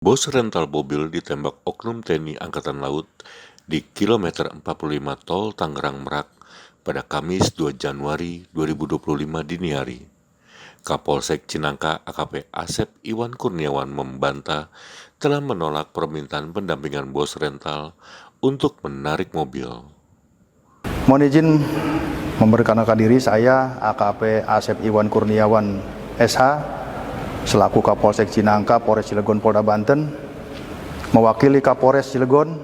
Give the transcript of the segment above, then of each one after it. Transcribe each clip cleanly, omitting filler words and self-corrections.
Bos rental mobil ditembak oknum TNI Angkatan Laut di kilometer 45 Tol Tangerang Merak pada Kamis 2 Januari 2025 dini hari. Kapolsek Cinangka AKP Asep Iwan Kurniawan membantah telah menolak permintaan pendampingan bos rental untuk menarik mobil. Mohon izin memperkenalkan diri, saya AKP Asep Iwan Kurniawan SH selaku Kapolsek Cinangka, Polres Cilegon, Polda Banten, mewakili Kapolres Cilegon,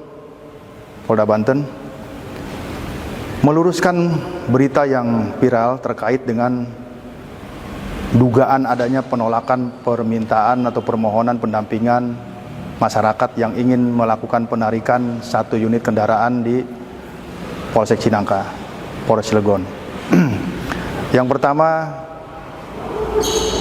Polda Banten, meluruskan berita yang viral terkait dengan dugaan adanya penolakan permintaan atau permohonan pendampingan masyarakat yang ingin melakukan penarikan satu unit kendaraan di Polsek Cinangka, Polres Cilegon. Yang pertama,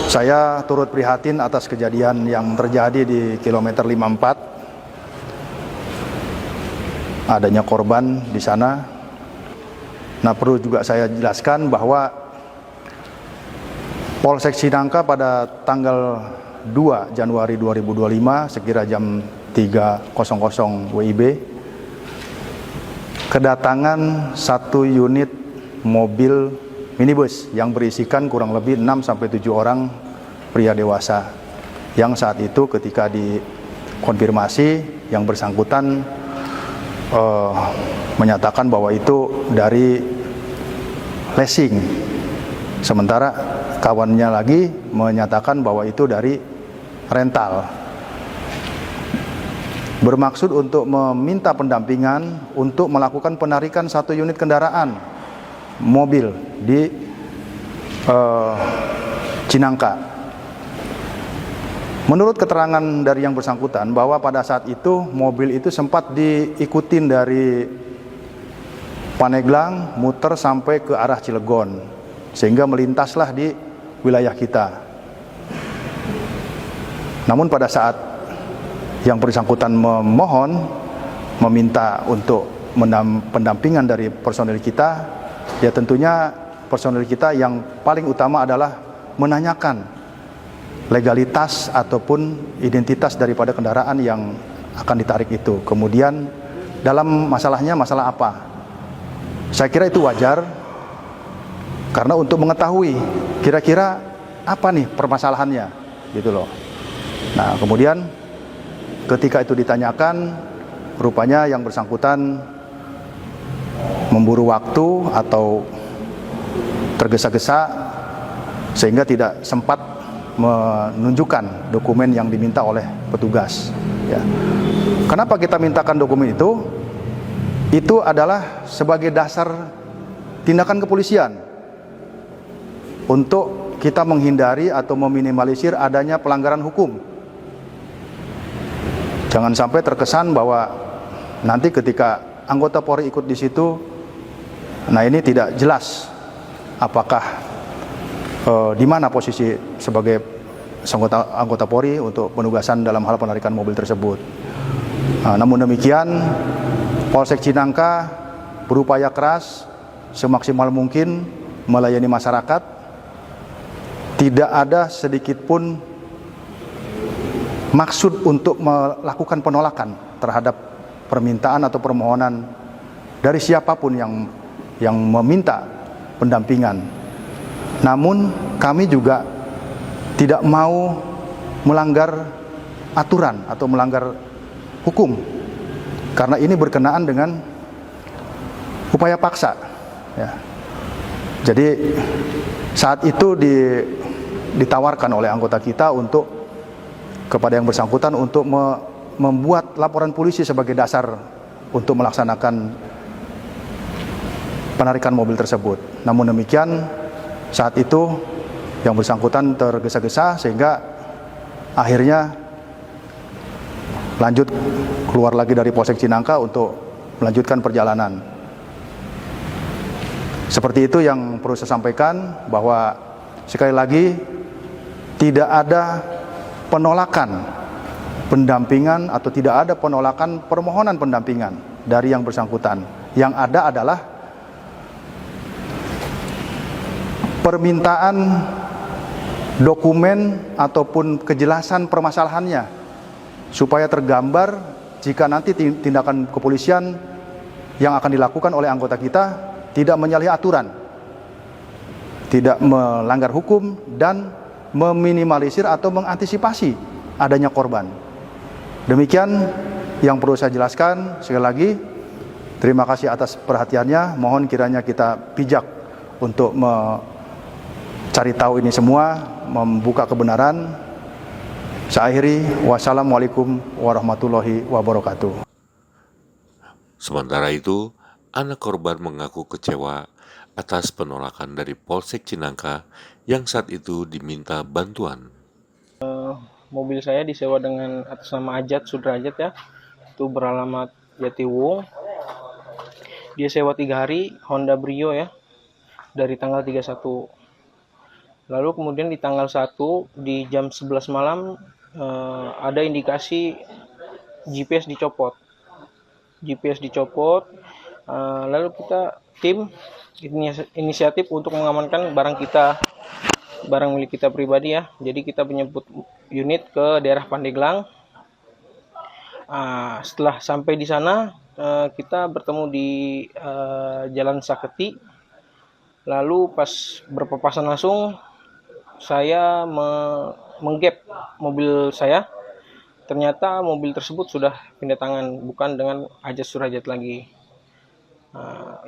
saya turut prihatin atas kejadian yang terjadi di kilometer 54. Adanya korban di sana. Nah, perlu juga saya jelaskan bahwa Polsek Cinangka pada tanggal 2 Januari 2025 sekira jam 3.00 WIB kedatangan satu unit mobil minibus yang berisikan kurang lebih 6-7 orang pria dewasa, yang saat itu ketika dikonfirmasi yang bersangkutan menyatakan bahwa itu dari leasing, sementara kawannya lagi menyatakan bahwa itu dari rental, bermaksud untuk meminta pendampingan untuk melakukan penarikan satu unit kendaraan mobil di Cinangka. Menurut keterangan dari yang bersangkutan bahwa pada saat itu mobil itu sempat diikutin dari Paneglang muter sampai ke arah Cilegon, sehingga melintaslah di wilayah kita. Namun pada saat yang bersangkutan meminta untuk pendampingan dari personil kita, ya tentunya personil kita yang paling utama adalah menanyakan legalitas ataupun identitas daripada kendaraan yang akan ditarik itu. Kemudian dalam masalahnya masalah apa? Saya kira itu wajar, karena untuk mengetahui kira-kira apa nih permasalahannya, gitu loh. Nah, kemudian ketika itu ditanyakan, rupanya yang bersangkutan memburu waktu atau tergesa-gesa sehingga tidak sempat menunjukkan dokumen yang diminta oleh petugas. Ya. Kenapa kita mintakan dokumen itu? Itu adalah sebagai dasar tindakan kepolisian untuk kita menghindari atau meminimalisir adanya pelanggaran hukum. Jangan sampai terkesan bahwa nanti ketika anggota Polri ikut di situ, nah ini tidak jelas apakah di mana posisi sebagai anggota Polri untuk penugasan dalam hal penarikan mobil tersebut. Namun demikian, Polsek Cinangka berupaya keras semaksimal mungkin melayani masyarakat. Tidak ada sedikit pun maksud untuk melakukan penolakan terhadap permintaan atau permohonan dari siapapun yang meminta pendampingan. Namun kami juga tidak mau melanggar aturan atau melanggar hukum, karena ini berkenaan dengan upaya paksa. Ya. Jadi saat itu ditawarkan oleh anggota kita untuk kepada yang bersangkutan untuk membuat laporan polisi sebagai dasar untuk melaksanakan penarikan mobil tersebut. Namun demikian, saat itu yang bersangkutan tergesa-gesa sehingga akhirnya lanjut keluar lagi dari Polsek Cinangka untuk melanjutkan perjalanan. Seperti itu yang perlu saya sampaikan, bahwa sekali lagi tidak ada penolakan pendampingan atau tidak ada penolakan permohonan pendampingan dari yang bersangkutan. Yang ada adalah permintaan dokumen ataupun kejelasan permasalahannya supaya tergambar jika nanti tindakan kepolisian yang akan dilakukan oleh anggota kita tidak menyalahi aturan, tidak melanggar hukum, dan meminimalisir atau mengantisipasi adanya korban. Demikian yang perlu saya jelaskan. Sekali lagi, terima kasih atas perhatiannya. Mohon kiranya kita bijak untuk mencari tahu ini semua, membuka kebenaran. Saya akhiri, wassalamualaikum warahmatullahi wabarakatuh. Sementara itu, anak korban mengaku kecewa atas penolakan dari Polsek Cinangka yang saat itu diminta bantuan. Mobil saya disewa dengan atas nama Ajat Sudrajat ya, itu beralamat Jatiwung. Dia sewa 3 hari, Honda Brio ya, dari tanggal 31. Lalu kemudian di tanggal 1 di jam 11 malam ada indikasi GPS dicopot. Lalu kita tim inisiatif untuk mengamankan barang kita, barang milik kita pribadi ya. Jadi kita menjemput unit ke daerah Pandeglang. Setelah sampai di sana kita bertemu di Jalan Saketi. Lalu pas berpapasan langsung saya menggap mobil saya. Ternyata mobil tersebut sudah pindah tangan, bukan dengan Ajat Surajat lagi.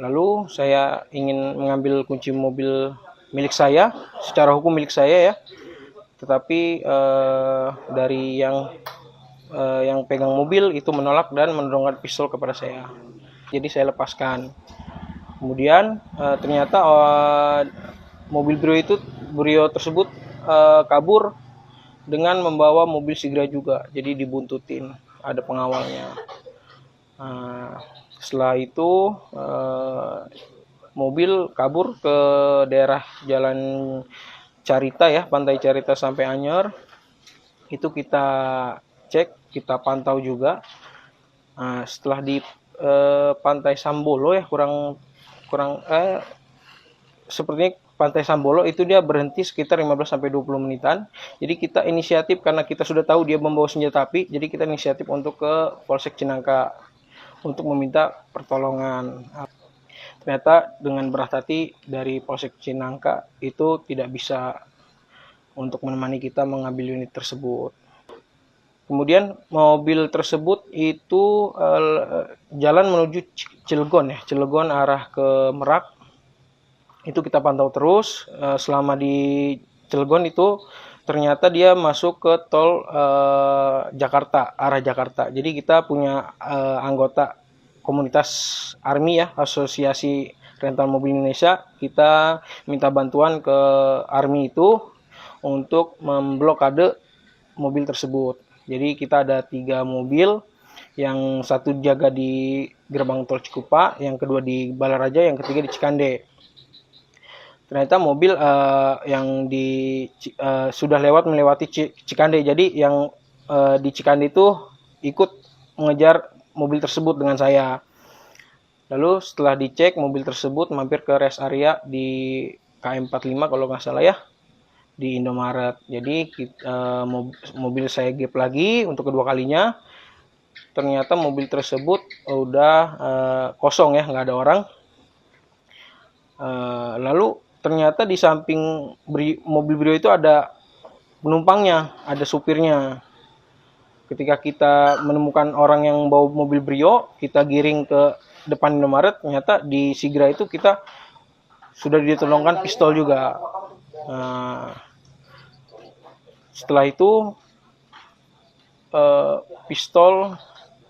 Lalu saya ingin mengambil kunci mobil milik saya, secara hukum milik saya ya. Tetapi dari yang pegang mobil itu menolak dan mendorongkan pistol kepada saya. Jadi saya lepaskan. Kemudian ternyata mobil Brio tersebut kabur dengan membawa mobil Sigra juga, jadi dibuntutin, ada pengawalnya. Setelah itu mobil kabur ke daerah Jalan Carita ya, Pantai Carita sampai Anyer. Itu kita cek, kita pantau juga. Setelah di Pantai Sambolo ya, sepertinya Pantai Sambolo itu dia berhenti sekitar 15-20 menitan. Jadi kita inisiatif karena kita sudah tahu dia membawa senjata api. Jadi kita inisiatif untuk ke Polsek Cinangka untuk meminta pertolongan. Ternyata dengan berat hati dari Polsek Cinangka itu tidak bisa untuk menemani kita mengambil unit tersebut. Kemudian mobil tersebut itu jalan menuju Cilegon arah ke Merak. Itu kita pantau terus selama di Cilegon itu ternyata dia masuk ke tol Jakarta, arah Jakarta. Jadi kita punya anggota komunitas ARMI ya, Asosiasi Rental Mobil Indonesia. Kita minta bantuan ke ARMI itu untuk memblokade mobil tersebut. Jadi kita ada 3 mobil, yang satu jaga di gerbang tol Cikupa, yang kedua di Balaraja, yang ketiga di Cikande. Ternyata mobil yang sudah melewati Cikande. Jadi yang di Cikande itu ikut mengejar mobil tersebut dengan saya. Lalu setelah dicek, mobil tersebut mampir ke rest area di KM45 kalau nggak salah ya, di Indomaret. Jadi mobil saya gap lagi untuk kedua kalinya. Ternyata mobil tersebut udah kosong ya, nggak ada orang. Lalu ternyata di samping mobil Brio itu ada penumpangnya, ada supirnya. Ketika kita menemukan orang yang bawa mobil Brio, kita giring ke depan Indomaret, ternyata di Sigra itu kita sudah ditolongkan pistol juga. Setelah itu pistol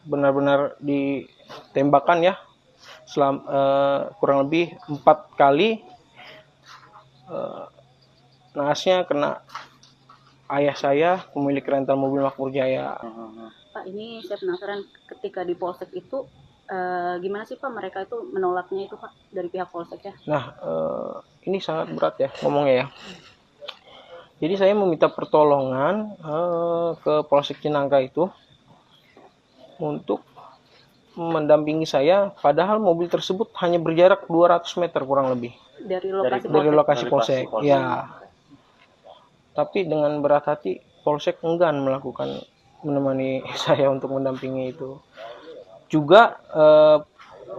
benar-benar ditembakkan ya, kurang lebih 4 kali. Naasnya kena ayah saya, pemilik rental mobil Makmur Jaya. Pak, ini saya penasaran, ketika di Polsek itu gimana sih Pak mereka itu menolaknya itu Pak dari pihak Polsek ya? Nah, ini sangat berat ya ngomongnya ya. Jadi saya meminta pertolongan ke Polsek Cinangka itu untuk mendampingi saya, padahal mobil tersebut hanya berjarak 200 meter kurang lebih Dari lokasi Polsek. Ya. Tapi dengan berat hati Polsek enggan melakukan menemani saya untuk mendampingi itu. Juga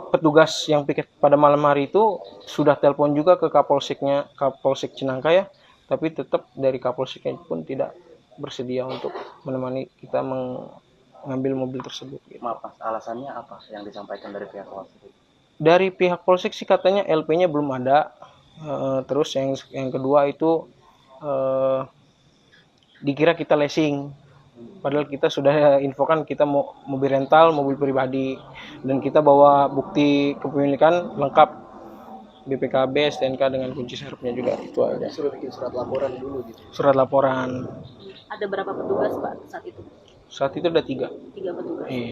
petugas yang piket pada malam hari itu sudah telepon juga ke Kapolsek Cinangka ya, tapi tetap dari Kapolseknya pun tidak bersedia untuk menemani kita mengambil mobil tersebut. Gitu. Maaf Mas, alasannya apa yang disampaikan dari pihak Polsek? Dari pihak Polsek sih katanya LP-nya belum ada. Terus yang kedua itu dikira kita leasing. Padahal kita sudah infokan kita mau mobil rental, mobil pribadi, dan kita bawa bukti kepemilikan lengkap, BPKB, STNK dengan kunci serepnya juga. Itu aja. Sudah bikin surat laporan dulu gitu. Surat laporan. Ada berapa petugas Pak saat itu? Saat itu ada 3. 3 petugas. Iya.